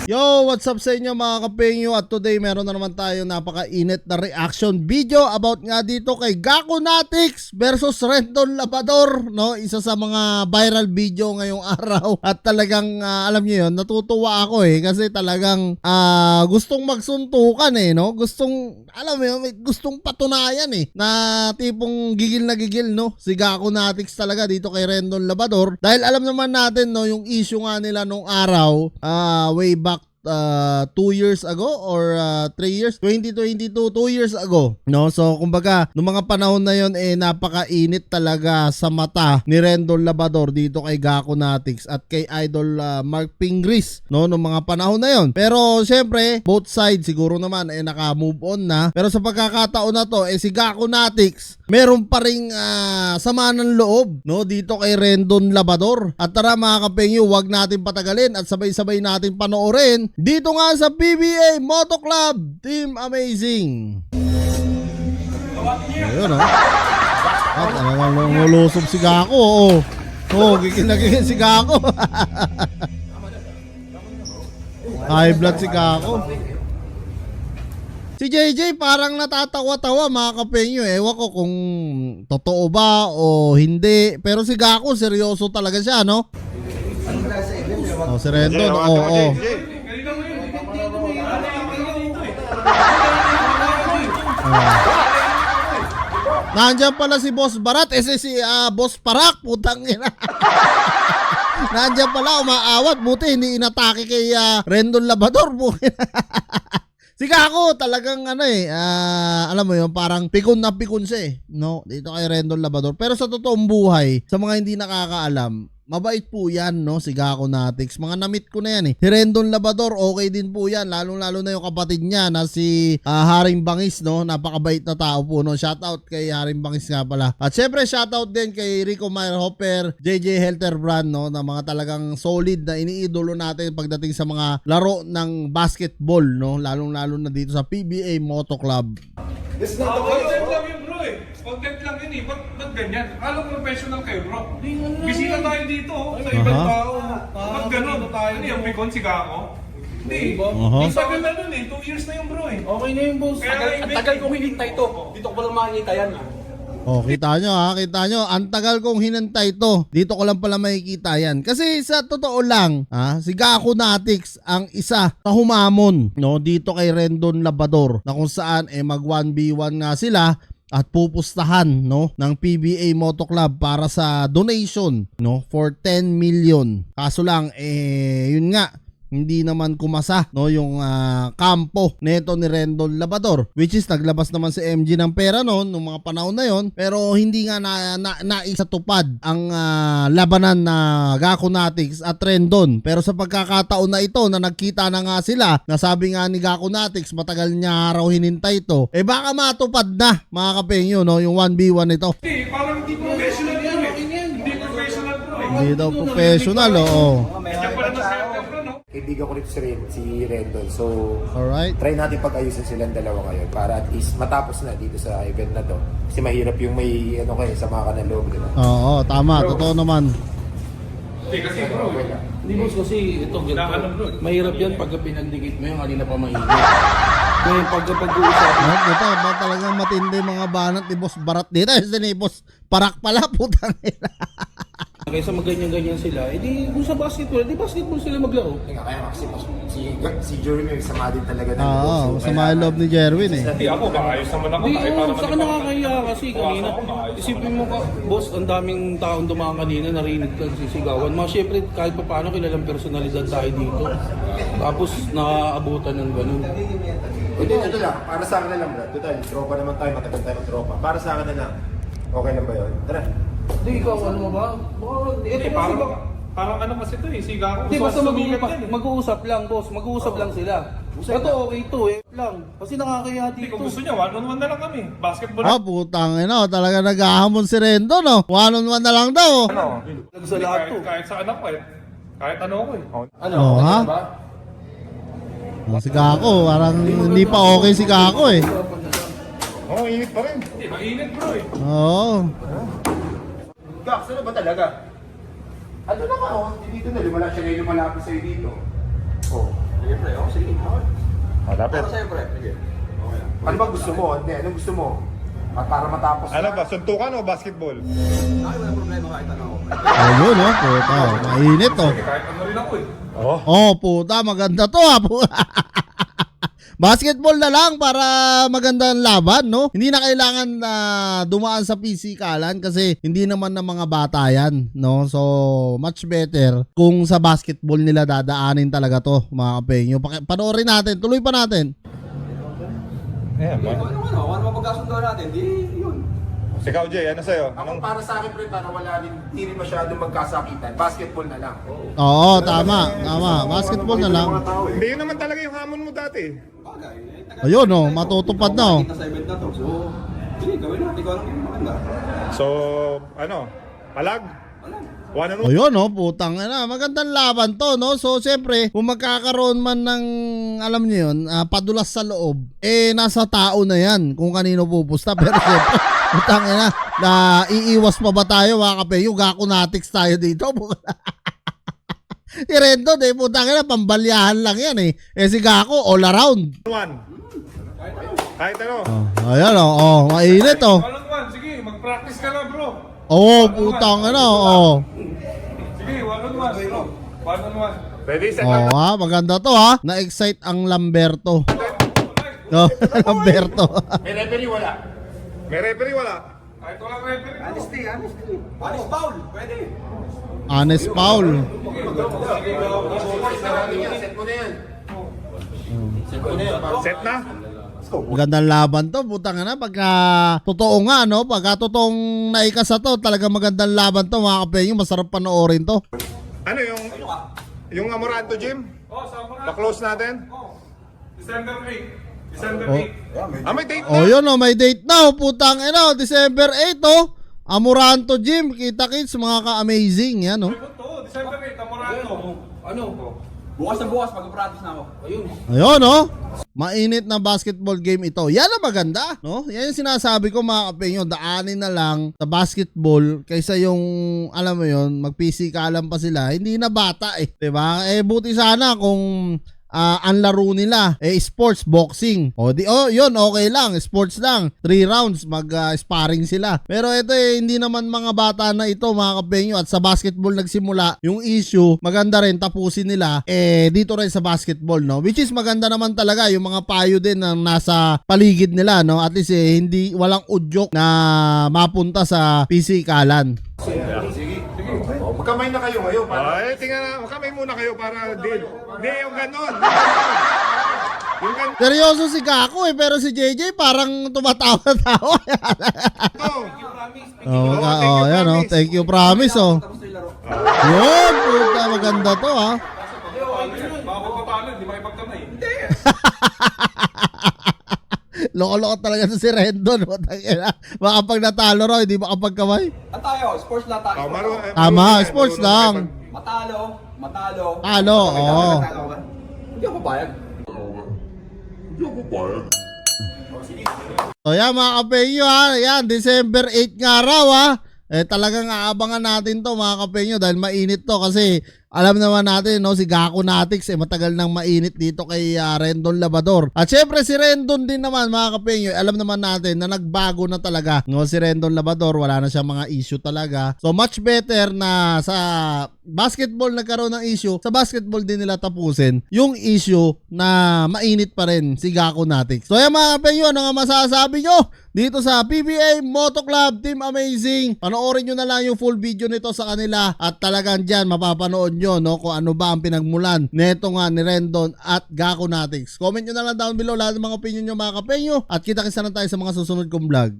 Yo, what's up sa inyo mga kapengyo? At today meron na naman tayo napaka-init na reaction video about nga dito kay Gakunatics versus Rendon Labrador, no? Isa sa mga viral video ngayong araw. At talagang alam niyo 'yon, natutuwa ako kasi talagang gustong magsuntukan no? Gustong alam mo may gustong patunayan na tipong gigil na gigil no? Si Gakunatics talaga dito kay Rendon Labrador. Dahil alam naman natin no, yung issue nga nila nung araw, way back 2 years ago or 3 years, 2022, 2 years ago, no? So kumbaga nung mga panahon na yon napakainit talaga sa mata ni Rendon Labrador dito kay Gakunatics at kay Idol Mark Pingris, no, nung mga panahon na yon. Pero syempre both sides siguro naman naka-move on na, pero sa pagkakataon na to si Gakunatics meron pa ring sama ng loob, no, dito kay Rendon Labrador. At tara mga kapengyo, wag natin patagalin at sabay-sabay natin panoorin dito nga sa PBA Moto Club Team Amazing. Ayun at talagang lulusob si Gako. Gigil si Gako. High blood si Gako. Si JJ parang natatawa-tawa mga kapengyo. Ewan ko kung totoo ba o hindi. Pero si Gako seryoso talaga siya, no? Si Rendon, nandiyan pala si Boss Barat, si Boss Parak, putang ina. Nandiyan pala umaawat, buti hindi inatake kay Rendon Labrador. Si Gako talagang alam mo yun, parang pikon na pikon siya no, dito kay Rendon Labrador. Pero sa totoong buhay, sa mga hindi nakakaalam, mabait po yan, no, si Gakunatics. Mga na-meet ko na yan Si Rendon Labrador, okay din po yan. Lalo na yung kapatid niya na si Haring Bangis, no. Napakabait na tao po, no. Shoutout kay Haring Bangis nga pala. At syempre, shoutout din kay Rico Meyerhopper, JJ Helterbrand, no, na mga talagang solid na iniidolo natin pagdating sa mga laro ng basketball, no. Lalo na dito sa PBA Moto Club. This is not the content lang yun, bro Content lang yun Ba't ganyan? Alam mo professional kayo, bro. Bisita tayo dito sa ibang tao. Ba't ganun? Ano yung pikon si Gako? Hindi. Yung tagal na nun 2 years na yung bro Okay na yung boss. Ang tagal kong hinintay to. Dito ko pa lang makikita yan Kita nyo ang tagal kong hinantay to. Dito ko lang pala makikita yan. Kasi sa totoo lang, si Gakunatics ang isa sa humamon, no, dito kay Rendon Labrador, na kung saan mag 1v1 nga sila at pupustahan, no, ng PBA Moto Club para sa donation, no, for 10 million. Kaso lang yun nga, hindi naman kumasa, no, yung kampo neto ni Rendon Labrador, which is naglabas naman si MG ng pera noon nung mga panahon na yon, pero hindi nga naisatupad ang labanan na Gakunatics at Rendon. Pero sa pagkakataon na ito na nagkita na nga sila, nasabi nga ni Gakunatics matagal niya raw hinintay ito, baka matupad na mga kapengyo, no, yung 1v1 ito. Parang hindi professional yun Hindi professional, bro Hindi daw professional, Kaibigan ko rito si Rendon. So, alright, try natin pag-ayusin silang dalawa ngayon para at least matapos na dito sa event na to. Kasi mahirap yung may sama ka ng loob, di ba? Oo, tama, totoo naman. Hindi kasi bro Hindi boss kasi ito mahirap yan pagka pinagdikit mo yung kanina pa mainit. Ngayon pagka pag-uusapan Puta, ba talagang matindi mga banat ni Boss Barat dito. Ni Boss Parak pala, putang ina. kaysa maganyan-ganyan sila, kung sa basketball, basketball sila maglaro. Kaya kasi si Jeremy may sama din talaga ng Oo, masama yung loob ni Jerwin Hindi ako, maayos naman ako Saka nakakaya kasi kanina. Isipin mo ka, boss, ang daming taong dumaan kanina, narinig ka sisigawan. Siyempre, kahit pa paano kilalang personalidad tayo dito. Tapos, nakaabutan ng ganun. Hindi, ito lang. Para sa akin na lang, Brad. Total, tropa naman tayo, matagal tayo ng tropa. Para sa akin na lang. Okay lang ba yun? Tara. Hindi, ikaw, ano mo ba? Ito parang ano kasi ito si Gako. Hindi, basta mag-uusap lang, boss. Mag-uusap lang sila. Ito, okay ito lang. Kasi nakakaya Hindi, dito. kung gusto niya, 1-on-1 na lang kami. Basketball Putang ina, talaga naghahamon si Rendon, no? 1-on-1 na lang daw. Sa lahat to. Kahit sa anak ko kahit ano ko Ano? Ha? Ba? Si Gako, parang hindi pa okay si Gako Init pa rin. Hindi, mainit bro Oo. Gax, ano ba talaga? Ano na nga, oh. Dito na, lumala siya ngayon lumalapit sa'yo dito. Oh. Sige, pre. Oh, sige. Okay. Malapit. Para sa'yo, pre. Sige. Okay lang. Ano ba gusto mo? Hindi, anong gusto mo? Para matapos Ano ba, suntukan o basketball? Ay, wala problema kahit ano ako. Ayun, oh, puta. Mainit, oh. Kahit ano rin ako eh. Oh. Oh, puta, maganda to, ha. Basketball na lang para maganda ang laban, no? Hindi na kailangan na dumaan sa pisikalan kasi hindi naman ng mga bata yan, no? So, much better kung sa basketball nila dadaanin talaga to, mga kapengyo. Panoorin natin, tuloy pa natin. Ayan, Ano naman mapagkasundoan natin, di yun. Ikaw, Jay, ano sa'yo? Ako para sa akin, pre, para wala rin, hindi rin masyadong magkasakitan. Basketball na lang. Oo, tama, tama. Basketball na lang. Hindi yun naman talaga yung hamon mo dati. Bagay. Ayun, oh, matutupad na, oh. Kita sa event na to. So, sige, gawin natin. Ikaw lang yung maganda. So, ano? Palag? Wala. One on one? Ayun, no, putang ina. Magandang laban to, no? So, siyempre, kung magkakaroon man ng, alam niyo yun, padulas sa loob, nasa tao na yan kung kanino pupusta. Pero siyempre, putang ina, na iiwas pa ba tayo, mga kapeyo? Gakunatics tayo dito. Si Rendon, putang ina, pambalyahan lang yan, eh. Si Gako, all around. One. Kahit ano. Oh, ayan, oh, mainit, oh. One-on-one, sige, mag-practice ka na bro. Oh, putang ina, oh. Sige, one-on-one bro. One-on-one. Ready, set, Oh, ha, maganda to, ha. Na-excite ang Lamberto. Oh, Lamberto. May referee, wala. May referee, wala. Kahit walang referee bro. Alis foul. Pwede. Honest foul. Set mo na yan. Set na? Magandang laban to, putang na. Pagka totoo nga, no? Pagka totoong naikasa to, talaga magandang laban to, mga kapenyo. Masarap panoorin to. Ano yung Amoranto Gym? Oh, sa mga... Pa-close natin? Oh, December 8. December Oh. 8. Ah, may date na. Oh, yun, oh, may date na, oh, putang ina. December 8, oh. Amoranto Gym. Kita kids, mga ka-amazing. Yan, oh. Ito, December 8, Amoranto. Ano? Bukas na bukas, mag-practice na ako. Ayun. Ayun, oh. Mainit na basketball game ito. Yan ang maganda, no? Yan yung sinasabi ko, mga kapenyo. Daanin na lang sa basketball kaysa yung, alam mo yun, mag-pisikalan pa sila. Hindi na bata, eh. Diba? Buti sana kung ang laro nila sports boxing. Yun, okay lang, sports lang. 3 rounds mag-sparring sila. Pero ito hindi naman mga bata na ito, mga kapenyo, at sa basketball nagsimula yung issue. Maganda rin tapusin nila dito rin sa basketball, no? Which is maganda naman talaga yung mga payo din na nasa paligid nila, no? At least hindi walang udyok na mapunta sa pisikalan. Oh, magkamay na kayo ngayon. Ay, tingnan na. Kamay muna kayo para deal. Hindi, yung ganon. Yung ganon. Seryoso si Gako, pero si JJ parang tumatawa-tawa. Yan, oh. Thank you, promise, oh. Tapos na yung laro. Yun, puta, maganda to, ha. Baka patalo, hindi makipagkamay. Hindi. Loko-loko talaga to si Rendon. Baka pag natalo raw, hindi makapagkamay. Ang tayo, sports lang tayo. Tama, sports lang. Matalo. Talo, oo. Matalo ka. Hindi ako papayag. So yan, mga kapenyo, ha. Yan, December 8 nga raw, ha. Talagang aabangan natin to, mga kapenyo, dahil mainit to kasi alam naman natin, no, si Gakunatics matagal nang mainit dito kay Rendon Labrador. At syempre si Rendon din naman, mga kapenyo, alam naman natin na nagbago na talaga, no, si Rendon Labrador, wala na siyang mga issue talaga. So much better na sa basketball nagkaroon ng issue, sa basketball din nila tapusin yung issue na mainit pa rin si Gakunatics. So yan, mga kapenyo, ano nga masasabi nyo dito sa PBA Moto Club Team Amazing? Panoorin nyo na lang yung full video nito sa kanila at talagang dyan mapapanood nyo, no, kung ano ba ang pinagmulan neto nga ni Rendon at Gakunatics. Comment nyo na lang down below lahat ng mga opinion nyo, mga kapenyo, at kita-kita na tayo sa mga susunod kong vlog.